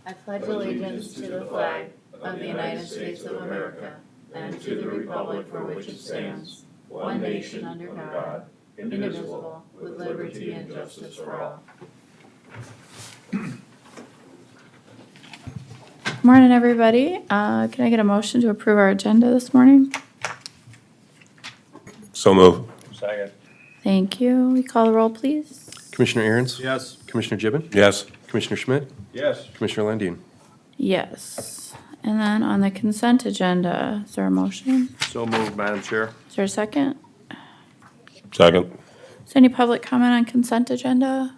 I pledge allegiance to the flag of the United States of America and to the republic for which it stands, one nation under God, indivisible, with liberty and justice for all. Morning, everybody. Can I get a motion to approve our agenda this morning? So move. Second. Thank you. We call the roll, please. Commissioner Aaron's? Yes. Commissioner Gibbon? Yes. Commissioner Schmidt? Yes. Commissioner Landine? Yes. And then on the consent agenda, is there a motion? So moved, Madam Chair. Is there a second? Second. Is there any public comment on consent agenda?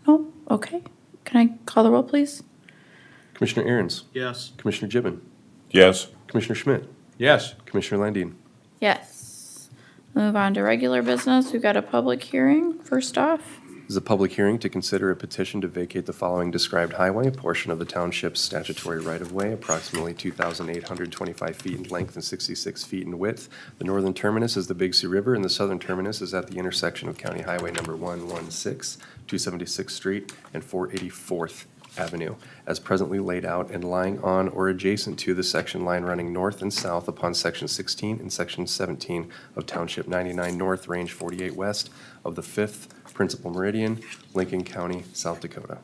Nope. Okay. Can I call the roll, please? Commissioner Aaron's? Yes. Commissioner Gibbon? Yes. Commissioner Schmidt? Yes. Commissioner Landine? Yes. Move on to regular business. We've got a public hearing first off. This is a public hearing to consider a petition to vacate the following described highway, a portion of the township's statutory right-of-way, approximately 2,825 feet in length and 66 feet in width. The northern terminus is the Big Sioux River, and the southern terminus is at the intersection of County Highway number 116, 276th Street, and 484th Avenue, as presently laid out and lying on or adjacent to the section line running north and south upon Section 16 and Section 17 of Township 99 North, Range 48 West of the 5th Principal Meridian, Lincoln County, South Dakota.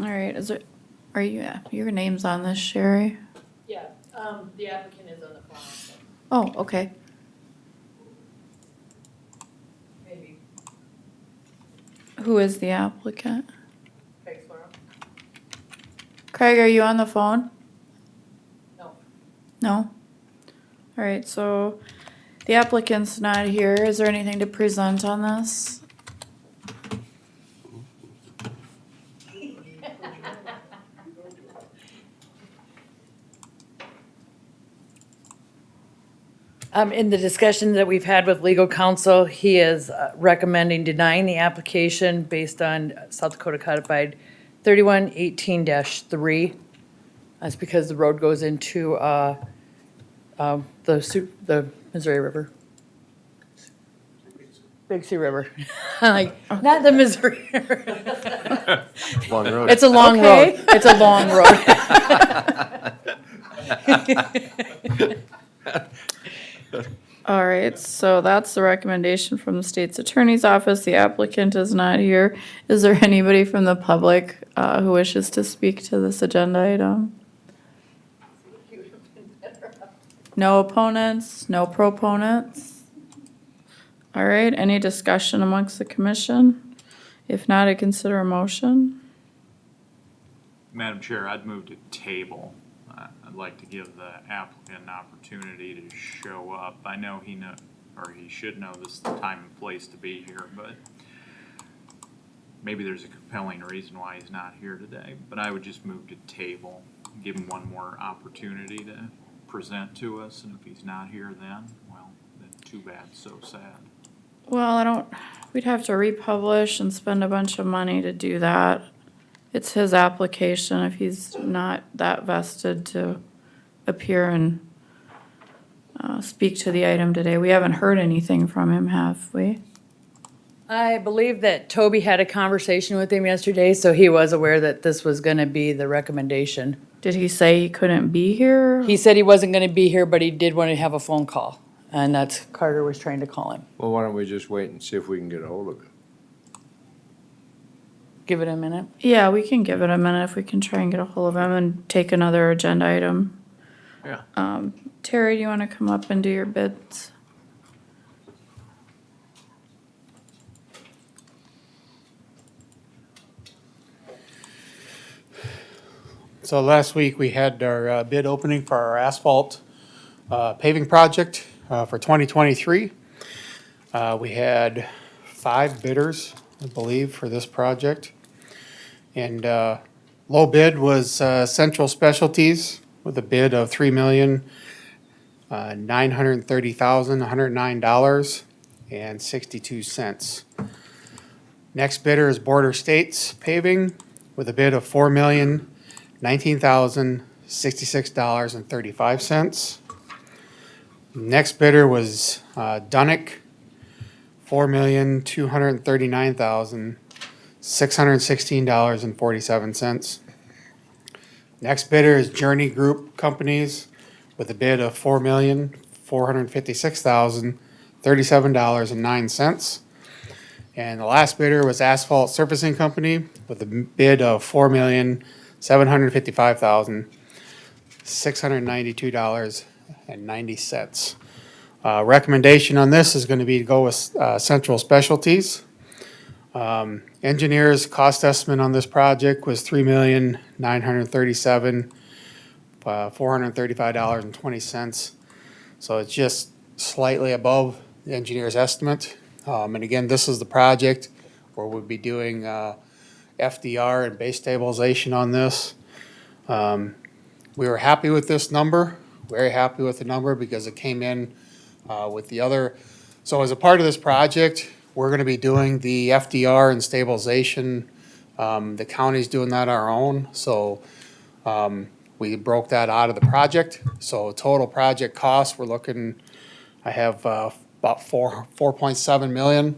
All right. Your name's on this, Sherry? Yeah, the applicant is on the phone also. Oh, okay. Maybe Who is the applicant? Craig Sorrell? Craig, are you on the phone? No. No? All right, so the applicant's not here. Is there anything to present on this? In the discussion that we've had with legal counsel, he is recommending denying the application based on South Dakota Codified 3118-3. That's because the road goes into the Missouri River. Big Sioux River. Like, not the Missouri River. Long road. It's a long Okay. road. It's a long road. All right, so that's the recommendation from the state's attorney's office. The applicant is not here. Is there anybody from the public who wishes to speak to this agenda item? No opponents, no proponents? All right, any discussion amongst the commission? If not, I consider a motion. Madam Chair, I'd move to table. I'd like to give the applicant an opportunity to show up. I know he should know this is the time and place to be here, but maybe there's a compelling reason why he's not here today. But I would just move to table, give him one more opportunity to present to us, and if he's not here then, well, then too bad, so sad. Well, we'd have to republish and spend a bunch of money to do that. It's his application if he's not that vested to appear and speak to the item today. We haven't heard anything from him, have we? I believe that Toby had a conversation with him yesterday, so he was aware that this was gonna be the recommendation. Did he say he couldn't be here? He said he wasn't gonna be here, but he did want to have a phone call, and that's, Carter was trying to call him. Well, why don't we just wait and see if we can get a hold of him? Give it a minute. Yeah, we can give it a minute if we can try and get a hold of him and take another agenda item. Yeah. Terry, do you want to come up and do your bids? So last week, we had our bid opening for our asphalt paving project for 2023. We had 5 bidders, I believe, for this project. And low bid was Central Specialties with a bid of $3,930,109.62. Next bidder is Border States Paving with a bid of $4,019,066.35. Next bidder was Dunick, $4,239,000. $616.47. Next bidder is Journey Group Companies with a bid of $456,037.09. And the last bidder was Asphalt Surfacing Company with a bid of $4,755,692.90. Recommendation on this is gonna be to go with Central Specialties. Engineers' cost estimate on this project was $3,937,435.20. So it's just slightly above the engineer's estimate. And again, this is the project where we'll be doing FDR and base stabilization on this. We were happy with this number, very happy with the number because it came in with the other. So as a part of this project, we're gonna be doing the FDR and stabilization. The county's doing that on our own, so we broke that out of the project. So total project cost, we're looking, I have about 4.7 million.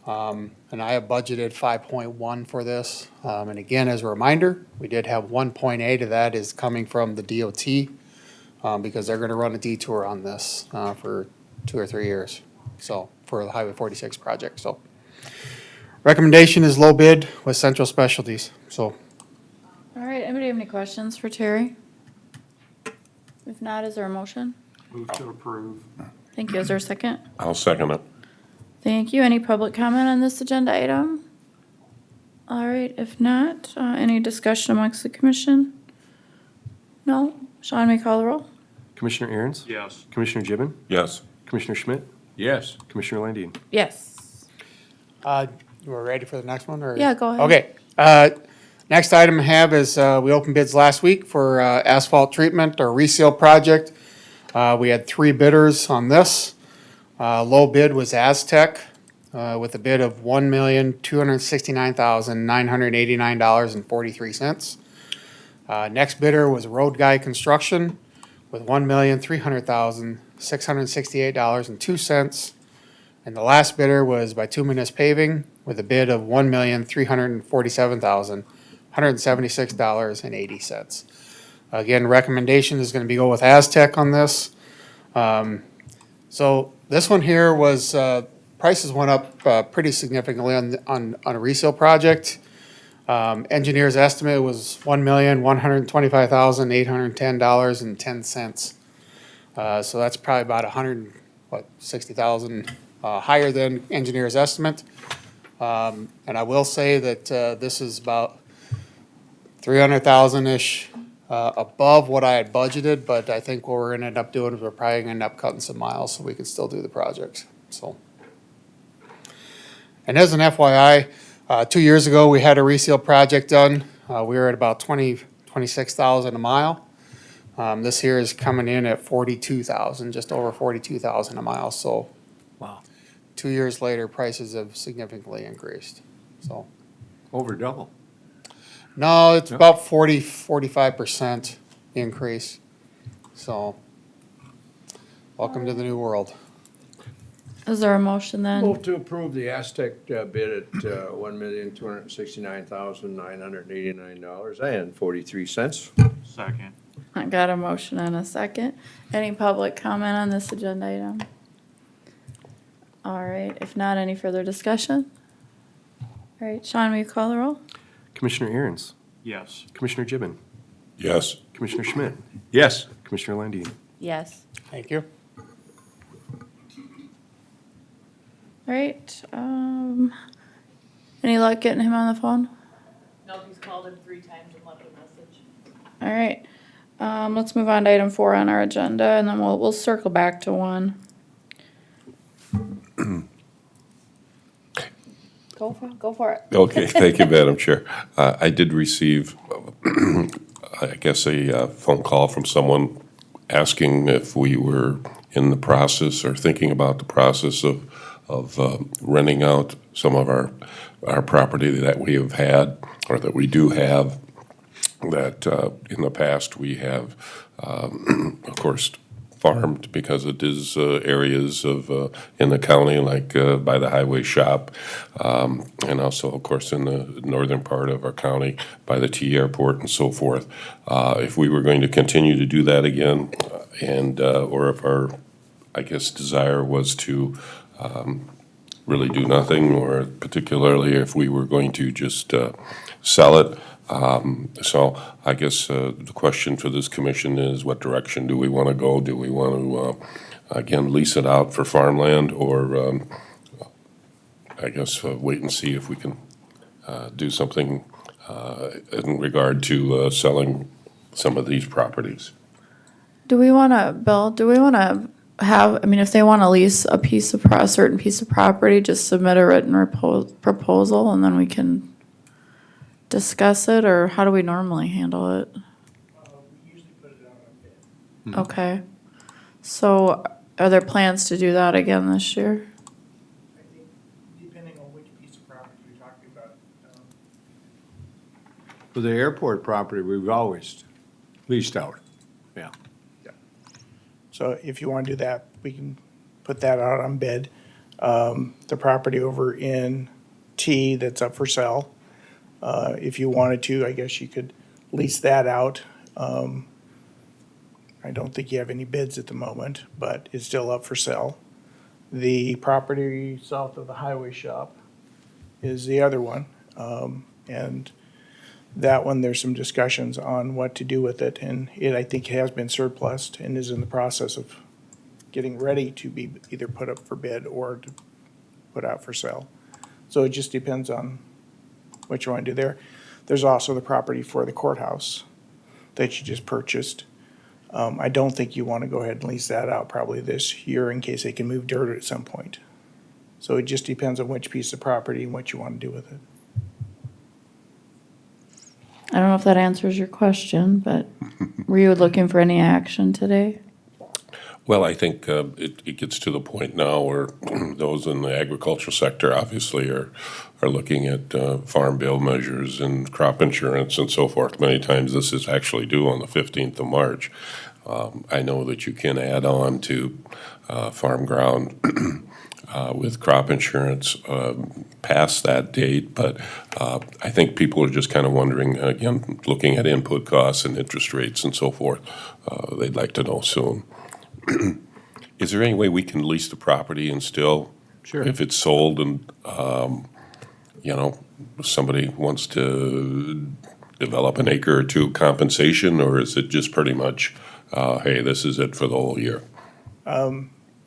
And I have budgeted 5.1 for this. And again, as a reminder, we did have 1.8 of that is coming from the DOT because they're gonna run a detour on this for 2 or 3 years. So, for the Highway 46 project, so. Recommendation is low bid with Central Specialties, so. All right, anybody have any questions for Terry? If not, is there a motion? Move to approve. Thank you. Is there a second? I'll second it. Thank you. Any public comment on this agenda item? All right, if not, any discussion amongst the commission? No? Sean, may call the roll? Commissioner Aaron's? Yes. Commissioner Gibbon? Yes. Commissioner Schmidt? Yes. Commissioner Landine? Yes. We're ready for the next one, or? Yeah, go ahead. Okay, next item I have is, we opened bids last week for, asphalt treatment or reseal project. We had 3 bidders on this. Low bid was Aztec, with a bid of $1,269,989.43. Next bidder was Road Guy Construction with $1,300,668.02. And the last bidder was Bituminous Paving with a bid of $1,347,176.80. Again, recommendation is gonna be go with Aztec on this. So this one here was, prices went up, pretty significantly on a resale project. Engineer's estimate was $1,125,810.10. So that's probably about $60,000 higher than engineer's estimate. And I will say that this is about 300,000-ish above what I had budgeted, but I think what we're gonna end up doing is we're probably gonna end up cutting some miles so we can still do the project, so. And as an FYI, 2 years ago, we had a reseal project done. We were at about 26,000 a mile. This here is coming in at 42,000, just over 42,000 a mile, so. Wow. 2 years later, prices have significantly increased, so. Over double. No, it's about 45% increase, so. Welcome to the new world. Is there a motion then? Move to approve the Aztec bid at $1,269,989.43. Second. I got a motion and a second. Any public comment on this agenda item? All right, if not, any further discussion? All right, Sean, will you call the roll? Commissioner Aaron's? Yes. Commissioner Gibbon? Yes. Commissioner Schmidt? Yes. Commissioner Landine? Yes. Thank you. All right, any luck getting him on the phone? No, he's called him 3 times and left a message. All right, let's move on to item 4 on our agenda, and then we'll circle back to 1. Go for it. Okay, thank you, Madam Chair. I did receive, I guess, a phone call from someone asking if we were in the process or thinking about the process of renting out some of our property that we have had, or that we do have, that in the past we have, of course, farmed because it is areas of, in the county, like by the highway shop, and also, of course, in the northern part of our county, by the T airport and so forth. If we were going to continue to do that again, and, or if our, I guess, desire was to really do nothing, or particularly if we were going to just sell it. So I guess the question for this commission is, what direction do we want to go? Do we want to, again, lease it out for farmland, or I guess wait and see if we can do something in regard to selling some of these properties? Do we want to, Bill, do we want to have, I mean, if they want to lease a piece of, a certain piece of property, just submit a written proposal and then we can discuss it, or how do we normally handle it? We usually put it out on bid. Okay. So are there plans to do that again this year? I think depending on which piece of property you're talking about, For the airport property, we've always leased out. Yeah. So if you want to do that, we can put that out on bid. The property over in T that's up for sale, if you wanted to, I guess you could lease that out. I don't think you have any bids at the moment, but it's still up for sale. The property south of the highway shop is the other one. And that one, there's some discussions on what to do with it, and it, I think, has been surplused and is in the process of getting ready to be either put up for bid or to put out for sale. So it just depends on what you want to do there. There's also the property for the courthouse that you just purchased. I don't think you want to go ahead and lease that out probably this year in case they can move dirt at some point. So it just depends on which piece of property and what you want to do with it. I don't know if that answers your question, but were you looking for any action today? Well, I think it gets to the point now where those in the agricultural sector obviously are looking at farm bill measures and crop insurance and so forth. Many times this is actually due on the 15th of March. I know that you can add on to farm ground with crop insurance past that date, but I think people are just kind of wondering, again, looking at input costs and interest rates and so forth, they'd like to know soon. Is there any way we can lease the property and still, Sure. if it's sold and, somebody wants to develop an acre or two compensation, or is it just pretty much, hey, this is it for the whole year?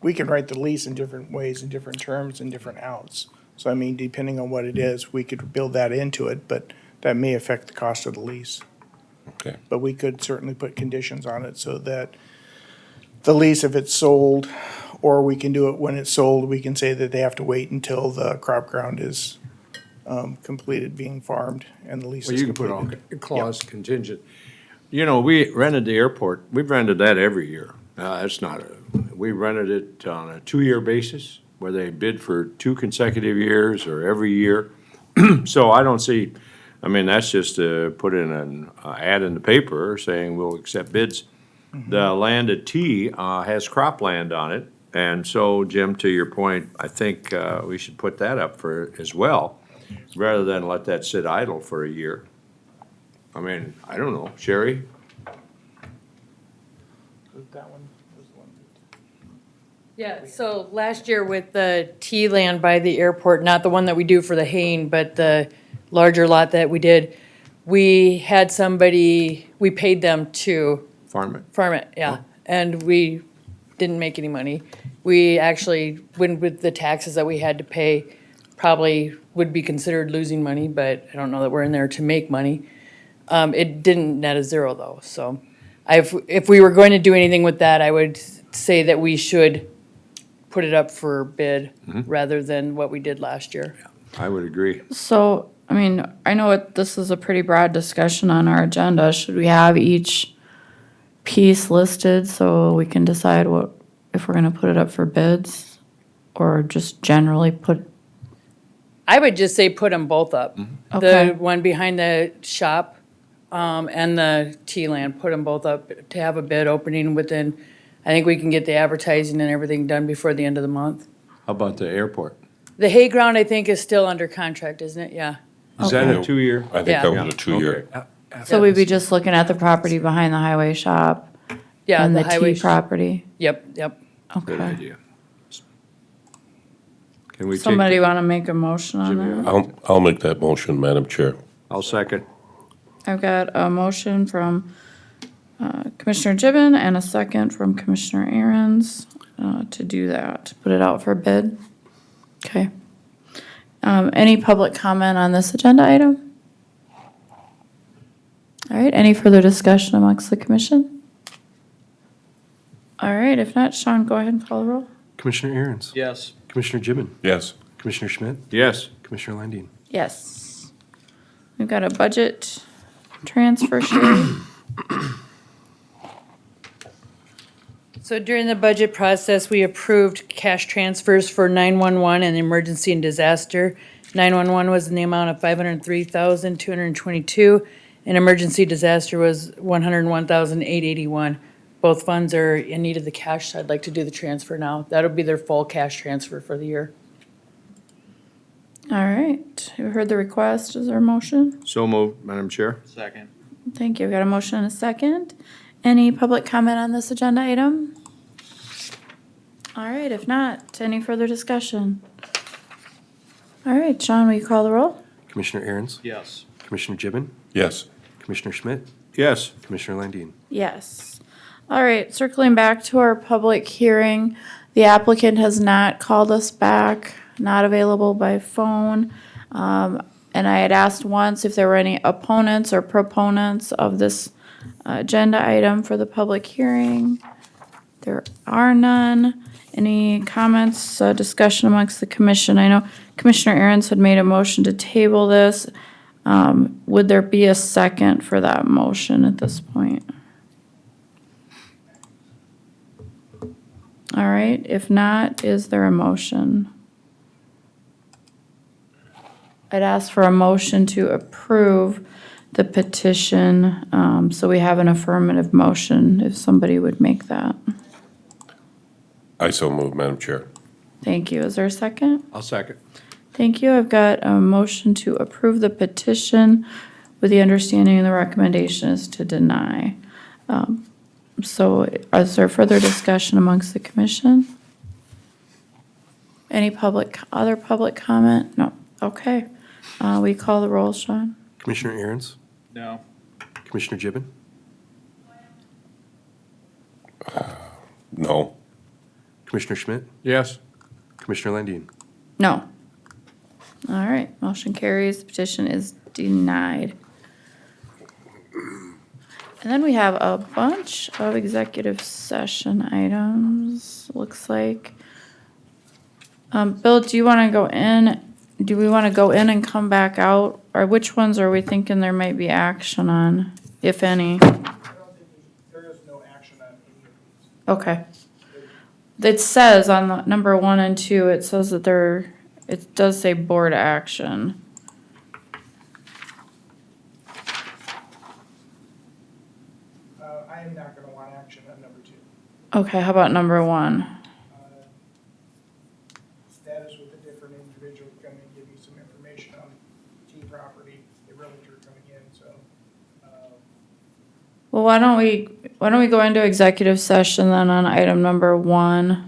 We can write the lease in different ways, in different terms, and different outs. So I mean, depending on what it is, we could build that into it, but that may affect the cost of the lease. Okay. But we could certainly put conditions on it so that the lease, if it's sold, or we can do it when it's sold, we can say that they have to wait until the crop ground is completed being farmed and the lease Well, is you can put completed. on clause contingent. You know, we rented the airport, we've rented that every year. That's not, we rented it on a 2-year basis, where they bid for 2 consecutive years or every year. So I don't see, I mean, that's just to put in an ad in the paper saying we'll accept bids. The land at T has cropland on it, and so, Jim, to your point, I think we should put that up for, as well, rather than let that sit idle for a year. I mean, I don't know, Sherry? That one was the one. Yeah, so last year with the T land by the airport, not the one that we do for the haying, but the larger lot that we did, we had somebody, we paid them to Farm it. farm it, yeah, and we didn't make any money. We actually, with the taxes that we had to pay, probably would be considered losing money, but I don't know that we're in there to make money. It didn't net a zero though, so if we were going to do anything with that, I would say that we should put it up for bid rather than what we did last year. I would agree. So, I mean, I know this is a pretty broad discussion on our agenda. Should we have each piece listed so we can decide if we're gonna put it up for bids? Or just generally put, I would just say put them both up. Okay. The one behind the shop, and the T land, put them both up to have a bid opening within I think we can get the advertising and everything done before the end of the month. How about the airport? The hay ground, I think, is still under contract, isn't it? Yeah. Is that Okay. a 2-year? I think Yeah. that was a 2-year. So we'd be just looking at the property behind the highway shop Yeah, and the the highway. T property. Yep, yep. Good Okay. idea. Can we take? Somebody want to make a motion on Jimmy, that? I'll make that motion, Madam Chair. I'll second. I've got a motion from Commissioner Gibbon and a second from Commissioner Aaron's to do that, to put it out for bid. Okay. Any public comment on this agenda item? All right, any further discussion amongst the commission? All right, if not, Sean, go ahead and call the roll. Commissioner Aaron's. Yes. Commissioner Gibbon. Yes. Commissioner Schmidt. Yes. Commissioner Landine. Yes. We've got a budget transfer, Sherry. So during the budget process, we approved cash transfers for 911 and emergency and disaster. 911 was in the amount of $503,222, and emergency disaster was $101,881. Both funds are in need of the cash, so I'd like to do the transfer now. That'll be their full cash transfer for the year. All right, you heard the request. Is there a motion? So moved, Madam Chair. Second. Thank you. We got a motion and a second. Any public comment on this agenda item? All right, if not, any further discussion? All right, Sean, will you call the roll? Commissioner Aaron's. Yes. Commissioner Gibbon. Yes. Commissioner Schmidt. Yes. Commissioner Landine. Yes. All right, circling back to our public hearing, the applicant has not called us back, not available by phone. And I had asked once if there were any opponents or proponents of this agenda item for the public hearing. There are none. Any comments, discussion amongst the commission? I know Commissioner Aaron's had made a motion to table this. Would there be a second for that motion at this point? All right, if not, is there a motion? I'd ask for a motion to approve the petition, so we have an affirmative motion, if somebody would make that. I so move, Madam Chair. Thank you. Is there a second? I'll second. Thank you. I've got a motion to approve the petition with the understanding the recommendation is to deny. So is there further discussion amongst the commission? Any other public comment? No. Okay. We call the roll, Sean? Commissioner Aaron's. No. Commissioner Gibbon. No. Commissioner Schmidt. Yes. Commissioner Landine. No. All right, motion carries, petition is denied. And then we have a bunch of executive session items, looks like. Bill, do you want to go in? Do we want to go in and come back out? Or which ones are we thinking there might be action on, if any? I don't think there is no action on any of these. Okay. It says on the number 1 and 2, it says that it does say board action. I am not gonna want action on number 2. Okay, how about number 1? Status with a different individual coming to give you some information on T property, the realtor coming in, so. Well, why don't we go into executive session then on item number 1?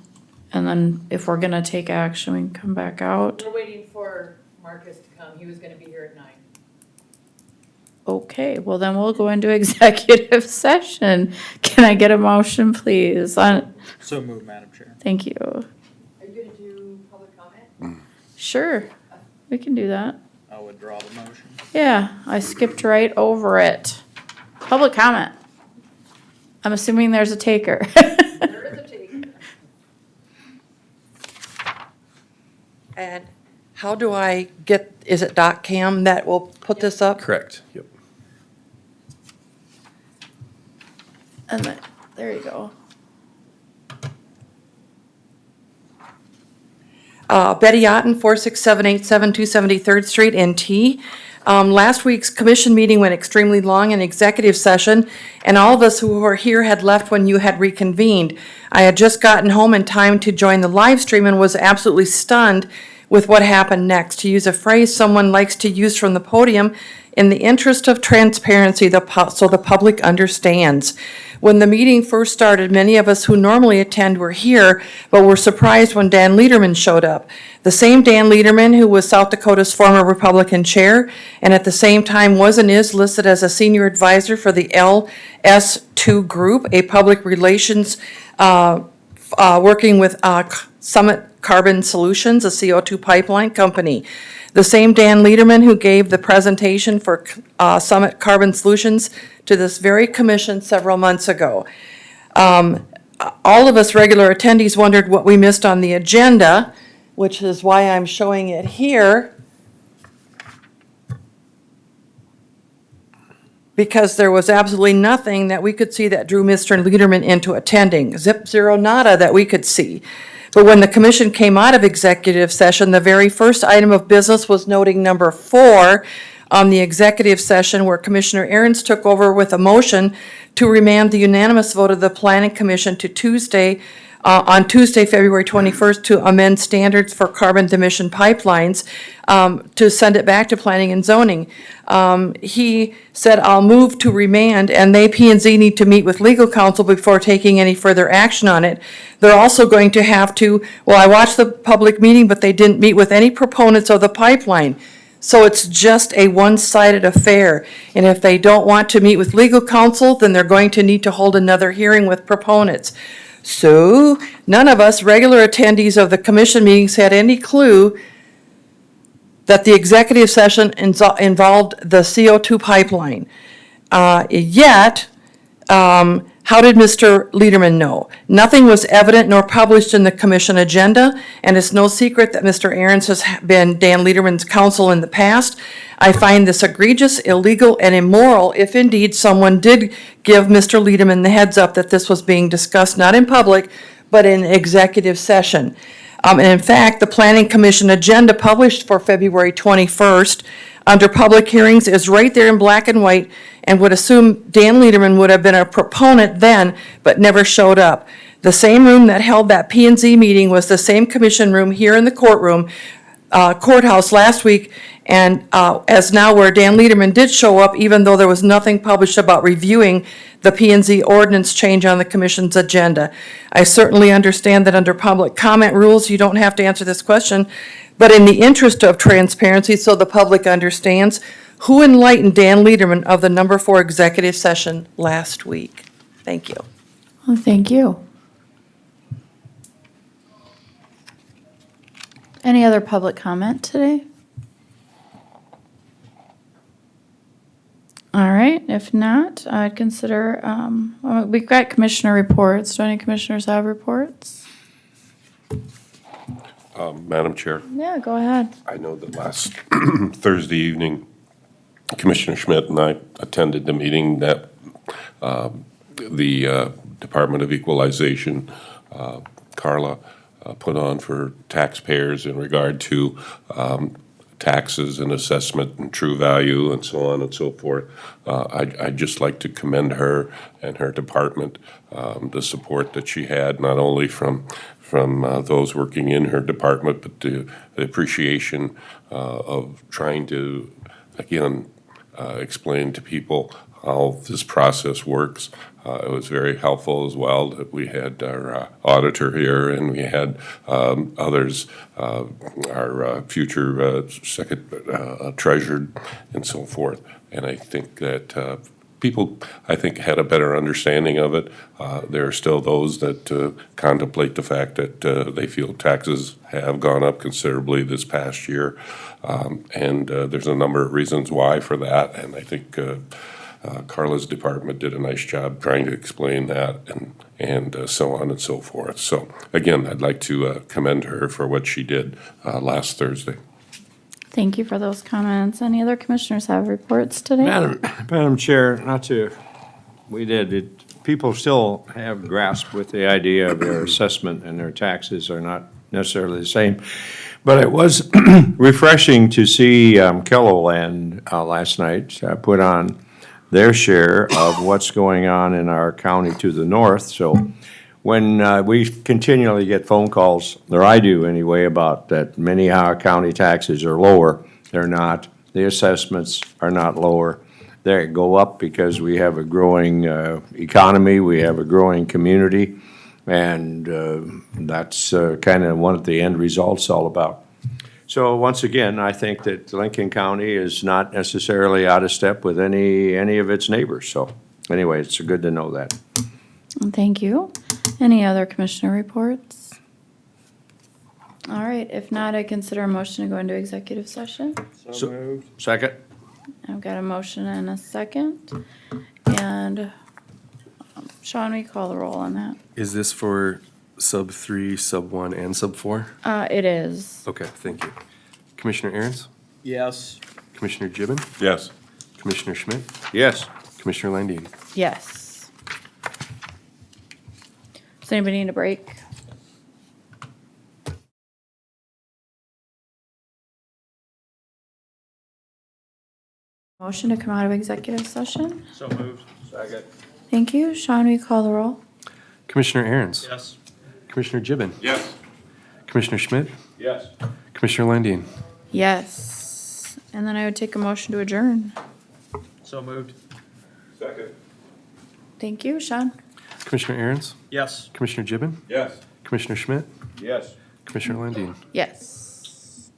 And then if we're gonna take action, we can come back out. We're waiting for Marcus to come. He was gonna be here at 9. Okay, well then we'll go into executive session. Can I get a motion, please? So moved, Madam Chair. Thank you. Are you gonna do public comment? Sure, we can do that. I'll withdraw the motion. Yeah, I skipped right over it. Public comment. I'm assuming there's a taker. There is a take. And how do I get, is it DocCam that will put this up? Correct. Yep. And then, there you go. Betty Otten, 46787 273rd Street in T. Last week's commission meeting went extremely long in executive session, and all of us who were here had left when you had reconvened. I had just gotten home in time to join the live stream and was absolutely stunned with what happened next. To use a phrase someone likes to use from the podium, in the interest of transparency, so the public understands. When the meeting first started, many of us who normally attend were here, but were surprised when Dan Lederman showed up. The same Dan Lederman who was South Dakota's former Republican chair, and at the same time was and is listed as a senior advisor for the LS2 Group, a public relations working with Summit Carbon Solutions, a CO2 pipeline company. The same Dan Lederman who gave the presentation for Summit Carbon Solutions to this very commission several months ago. All of us regular attendees wondered what we missed on the agenda, which is why I'm showing it here. Because there was absolutely nothing that we could see that drew Mr. Lederman into attending. Zip, zero, nada that we could see. But when the commission came out of executive session, the very first item of business was noting number 4 on the executive session, where Commissioner Aaron's took over with a motion to remand the unanimous vote of the Planning Commission to on Tuesday, February 21st, to amend standards for carbon emission pipelines, to send it back to planning and zoning. He said, I'll move to remand, and P&Z need to meet with legal counsel before taking any further action on it. They're also going to have to, I watched the public meeting, but they didn't meet with any proponents of the pipeline. So it's just a one-sided affair. And if they don't want to meet with legal counsel, then they're going to need to hold another hearing with proponents. So none of us regular attendees of the commission meetings had any clue that the executive session involved the CO2 pipeline. Yet, how did Mr. Lederman know? Nothing was evident nor published in the commission agenda, and it's no secret that Mr. Ahrens has been Dan Lederman's counsel in the past. I find this egregious, illegal, and immoral if indeed someone did give Mr. Lederman the heads up that this was being discussed, not in public, but in executive session. And in fact, the Planning Commission agenda published for February 21st under public hearings is right there in black and white, and would assume Dan Lederman would have been a proponent then, but never showed up. The same room that held that P&Z meeting was the same commission room here in the courthouse last week, and as now where Dan Lederman did show up, even though there was nothing published about reviewing the P&Z ordinance change on the commission's agenda. I certainly understand that under public comment rules, you don't have to answer this question, but in the interest of transparency, so the public understands, who enlightened Dan Lederman of the number 4 executive session last week? Thank you. Well, thank you. Any other public comment today? All right, if not, I'd consider, we've got commissioner reports. Do any commissioners have reports? Madam Chair, Yeah, go ahead. I know that last Thursday evening, Commissioner Schmidt and I attended the meeting that the Department of Equalization, Carla, put on for taxpayers in regard to taxes and assessment and true value and so on and so forth. I'd just like to commend her and her department, the support that she had, not only from those working in her department, but the appreciation of trying to, again, explain to people how this process works. It was very helpful as well that we had our auditor here, and we had others, our future second treasurer and so forth. And I think that people, I think, had a better understanding of it. There are still those that contemplate the fact that they feel taxes have gone up considerably this past year. And there's a number of reasons why for that. And I think Carla's department did a nice job trying to explain that and so on and so forth. So again, I'd like to commend her for what she did last Thursday. Thank you for those comments. Any other commissioners have reports today? Madam Chair, people still have grasp with the idea of their assessment and their taxes are not necessarily the same. But it was refreshing to see Kelloland last night put on their share of what's going on in our county to the north. So when we continually get phone calls, or I do anyway, about that many of our county taxes are lower, they're not. The assessments are not lower. They go up because we have a growing economy, we have a growing community, and that's kind of what the end result's all about. So once again, I think that Lincoln County is not necessarily out of step with any of its neighbors. So anyway, it's good to know that. Thank you. Any other commissioner reports? All right, if not, I consider a motion to go into executive session. Second? I've got a motion and a second. And Sean, we call the roll on that. Is this for sub 3, sub 1, and sub 4? It is. Okay, thank you. Commissioner Aaron's? Yes. Commissioner Gibbon? Yes. Commissioner Schmidt? Yes. Commissioner Landine? Yes. Does anybody need a break? Motion to come out of executive session? So moved. Second. Thank you. Sean, will you call the roll? Commissioner Aaron's? Yes. Commissioner Gibbon? Yes. Commissioner Schmidt? Yes. Commissioner Landine? Yes. And then I would take a motion to adjourn. So moved. Second. Thank you. Sean? Commissioner Aaron's? Yes. Commissioner Gibbon? Yes. Commissioner Schmidt? Yes. Commissioner Landine? Yes.